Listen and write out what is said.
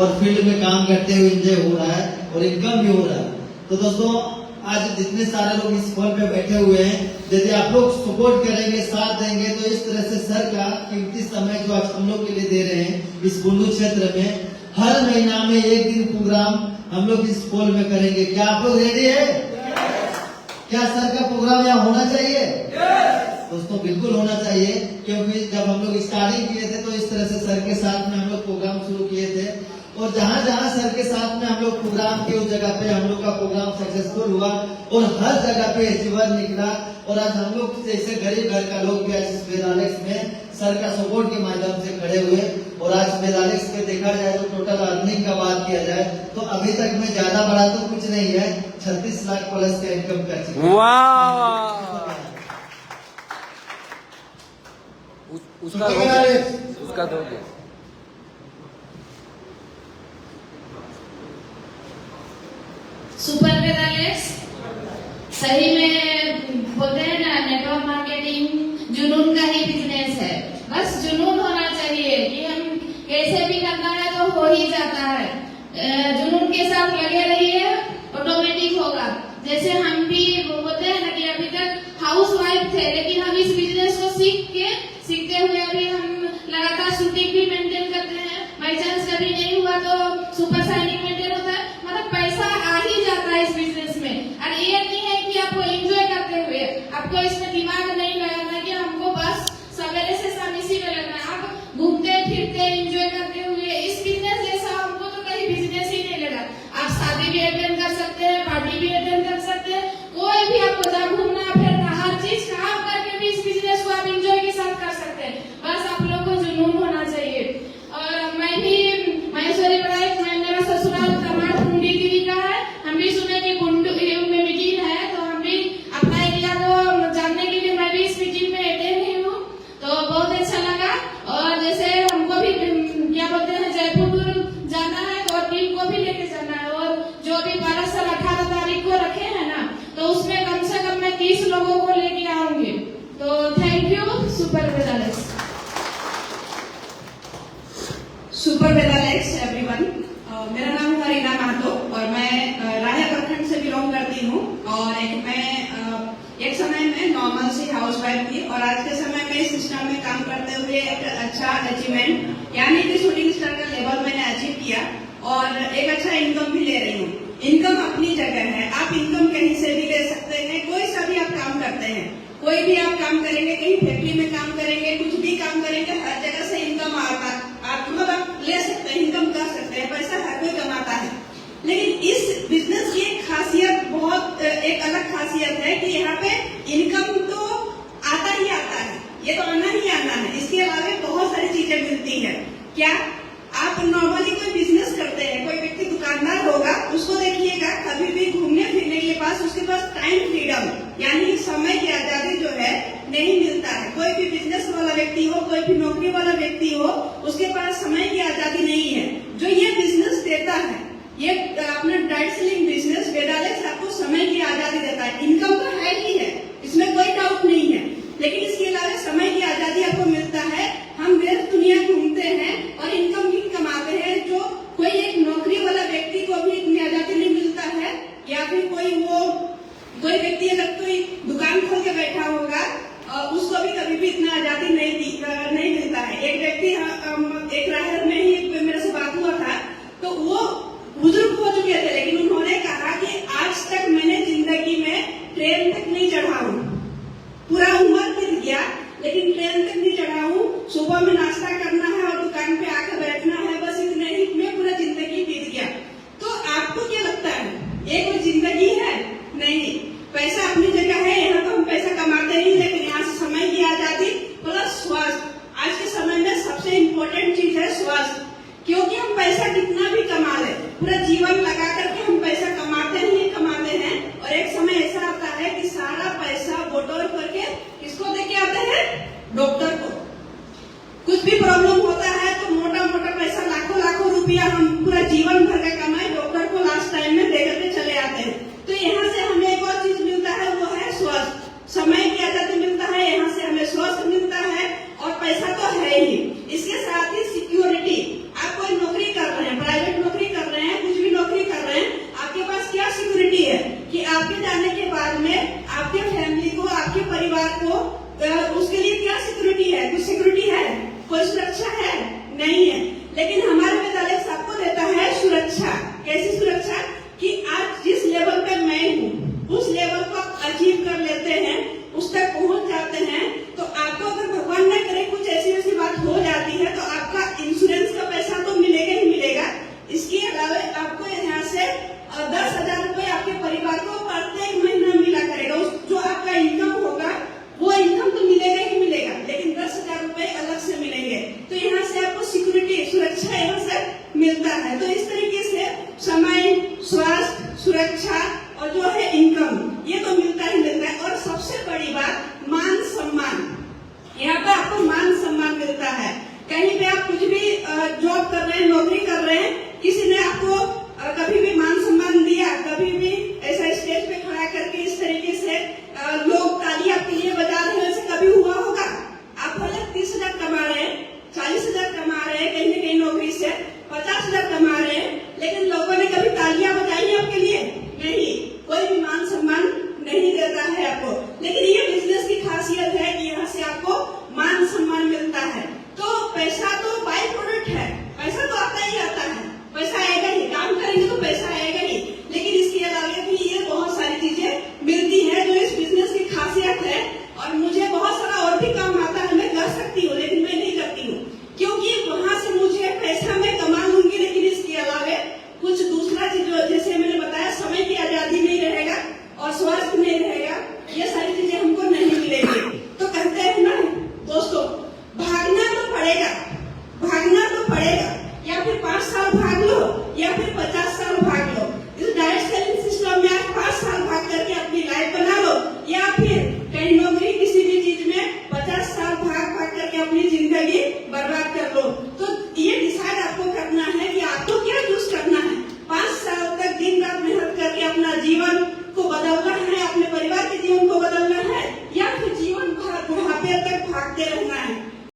और फील्ड में काम करते हुए एंजॉय हो रहा है और इनकम भी हो रहा है। तो दोस्तों आज जितने सारे लोग इस हॉल पे बैठे हुए हैं, यदि आप लोग सपोर्ट करेंगे, साथ देंगे, तो इस तरह से सर का कीमती समय जो आज हम लोग के लिए दे रहे हैं इस कुल्लू क्षेत्र में, हर महीना में एक दिन प्रोग्राम हम लोग इस हॉल में करेंगे। क्या आप लोग रेडी है? क्या सर का प्रोग्राम यहाँ होना चाहिए? दोस्तों बिल्कुल होना चाहिए, क्योंकि जब हम लोग स्टार्टिंग किए थे तो इस तरह से सर के साथ में हम लोग प्रोग्राम शुरू किए थे, और जहाँ जहाँ सर के साथ में हम लोग प्रोग्राम किए उस जगह पे हम लोग का प्रोग्राम सक्सेसफुल हुआ और हर जगह पे अचीवर निकला। और आज हम लोग जैसे गरीब घर का लोग भी आज इस मेदालिक्स में सर का सपोर्ट के माध्यम से खड़े हुए। और आज मेदालिक्स पे देखा जाए तो टोटल अर्निंग का बात किया जाए तो अभी तक में ज्यादा बड़ा तो कुछ नहीं है, 36 लाख प्लस का इनकम कर चुके हैं। उसका दोगे सुपर मेदालिक्स सही में बोलते हैं ना, नेटवर्क मार्केटिंग जुनून का ही बिजनेस है। बस जुनून होना चाहिए कि हम कैसे भी करना है तो हो ही जाता है। जुनून के साथ लगे रहिए, ऑटोमेटिक होगा। जैसे हम भी बोलते हैं ना कि अभी तक हाउस वाइफ थे, लेकिन हम इस बिजनेस को सीखते हुए अभी हम लगातार शूटिंग भी मेंटेन करते हैं। बाई चांस कभी नहीं हुआ तो सुपर साइनिंग मेंटेन होता है। मतलब पैसा आ ही जाता है इस बिजनेस में। और ये नहीं है कि आपको एंजॉय करते हुए, आपको इसमें दिमाग नहीं लगाना कि हमको बस सवेरे से शाम इसी में लगना है। आप घूमते फिरते एंजॉय करते हुए, इस बिजनेस जैसा हमको तो कहीं बिजनेस ही नहीं लगा। आप शादी भी अटेंड कर सकते हैं, पार्टी भी अटेंड कर सकते हैं, कोई भी आपको जब घूमना फिरना हर चीज काम करके भी इस बिजनेस को आप एंजॉय के साथ कर सकते हैं। बस आप लोग को जुनून होना चाहिए। और मैं भी महेश्वरी पढ़ाई, मेरा ससुराल तमाम कुंडी गिरी का है। हम भी सुने कि कुंडी में मीटिंग है, तो हम भी अपना एरिया को जानने के लिए मैं भी इस मीटिंग में अटेंड ही हूँ, तो बहुत अच्छा लगा। और जैसे हमको भी क्या बोलते हैं जयपुर जाना है तो टीम को भी लेके जाना है, और जो भी 12 से 18 तारीख को रखे हैं ना, तो उसमें कम से कम मैं 30 लोगों को लेके आऊंगी। तो thank you super medalists. Super medalists everyone. मेरा नाम है रीना महतो और मैं राया प्रखंड से बिलोंग करती हूँ। और एक समय में नॉर्मल सी हाउस वाइफ थी, और आज के समय में इस सिस्टम में काम करते हुए एक अच्छा अचीवमेंट यानी कि शूटिंग स्टार का लेवल मैंने अचीव किया और एक अच्छा इनकम भी ले रही हूँ। इनकम अपनी जगह है, आप इनकम कहीं से भी ले सकते हैं, कोई सा भी आप काम करते हैं, कोई भी आप काम करेंगे, कहीं फैक्ट्री में काम करेंगे, कुछ भी काम करेंगे, हर जगह से इनकम आता, आप ले सकते हैं, इनकम कर सकते हैं, पैसा हर कोई कमाता है। लेकिन इस बिजनेस की एक खासियत, बहुत एक अलग खासियत है कि यहाँ पे इनकम तो आता ही आता है, ये तो आना ही आना है। इसके अलावा बहुत सारी चीजें मिलती है। क्या आप नॉर्मली कोई बिजनेस करते हैं, कोई व्यक्ति दुकानदार होगा, उसको देखिएगा कभी भी घूमने फिरने के पास उसके पास टाइम फ्रीडम यानी समय की आजादी जो है नहीं मिलता है। कोई भी बिजनेस वाला व्यक्ति हो, कोई भी नौकरी वाला व्यक्ति हो, उसके पास समय की आजादी नहीं है। जो ये बिजनेस देता है, ये अपना डाइट सेलिंग बिजनेस मेदालिक्स आपको समय की आजादी देता है। इनकम तो है ही है, इसमें कोई डाउट नहीं है, लेकिन इसके अलावा समय की आजादी आपको मिलता है। हम देश दुनिया घूमते हैं और इनकम भी कमाते हैं, जो कोई एक नौकरी वाला व्यक्ति को भी इतनी आजादी नहीं मिलता है। या फिर कोई व्यक्ति अगर कोई दुकान खोल के बैठा होगा, उसको भी कभी भी इतना आजादी नहीं मिलता है। एक व्यक्ति एक राहत में ही मेरे से बात हुआ था, तो वो बुजुर्ग हो चुके थे, लेकिन उन्होंने कहा कि आज तक मैंने जिंदगी में ट्रेन तक नहीं चढ़ा हूँ, पूरा उम्र बीत गया लेकिन ट्रेन तक नहीं चढ़ा हूँ। सुबह में नाश्ता करना है और दुकान पे आकर बैठना है, बस इतने ही में पूरा जिंदगी बीत गया। तो आपको क्या लगता है ये कोई जिंदगी है? नहीं, पैसा अपनी जगह है, यहाँ तो हम पैसा कमाते ही, लेकिन यहाँ से समय की आजादी प्लस स्वास्थ्य। आज के समय में सबसे इम्पोर्टेंट चीज है स्वास्थ्य, क्योंकि हम पैसा कितना भी कमा ले, पूरा जीवन लगा करके हम पैसा कमाते हैं, और एक समय ऐसा आता है कि सारा पैसा बटोर करके किसको दे के आते हैं? डॉक्टर को। कुछ भी प्रॉब्लम होता है तो मोटा मोटा पैसा, लाखों रुपया हम पूरा जीवन भर का कमाए डॉक्टर को लास्ट टाइम में दे करके चले आते हैं। तो यहाँ से हमें एक और चीज मिलता है, वो है स्वास्थ्य। समय की आजादी मिलता है, यहाँ से हमें स्वास्थ्य मिलता है, और पैसा तो है ही, इसके साथ ही सिक्योरिटी। आप कोई नौकरी कर रहे हैं, प्राइवेट मिलता है। तो इस तरीके से समय, स्वास्थ्य, सुरक्षा और जो है इनकम, ये तो मिलता ही मिलता है। और सबसे बड़ी बात मान सम्मान, यहाँ पे आपको मान सम्मान मिलता है। कहीं पे आप कुछ भी जॉब कर रहे हैं, नौकरी कर रहे हैं, किसी ने आपको कभी भी मान सम्मान दिया, कभी भी ऐसा स्टेज पे खड़ा करके इस तरीके से लोग ताली आपके लिए बजा रहे हैं, ऐसे कभी हुआ होगा? आप भले 30,000 कमा रहे हैं, 40,000 कमा रहे हैं, कहीं न कहीं नौकरी से 50,000 कमा रहे हैं, लेकिन लोगों ने कभी तालियां बजाई आपके लिए? नहीं, कोई भी मान सम्मान नहीं देता है आपको। लेकिन ये बिजनेस की खासियत है कि यहाँ से आपको मान सम्मान मिलता है। तो पैसा तो बाय प्रोडक्ट है, पैसा तो आता ही आता है, पैसा आएगा ही, काम करेंगे तो पैसा आएगा ही। लेकिन इसके अलावा भी ये बहुत सारी चीजें मिलती है जो इस बिजनेस की खासियत है। और मुझे बहुत सारा और भी काम आता है, मैं कर सकती हूँ, लेकिन मैं नहीं करती हूँ, क्योंकि वहां से मुझे पैसा मैं कमा लूंगी, लेकिन इसके अलावा कुछ दूसरा चीज, जैसे मैंने बताया, समय की आजादी नहीं रहेगा और स्वास्थ्य नहीं रहेगा, ये सारी चीजें हमको नहीं मिलेगी। तो कहते हैं ना दोस्तों, भागना तो पड़ेगा, भागना तो पड़ेगा, या फिर 5 साल भाग लो या फिर 50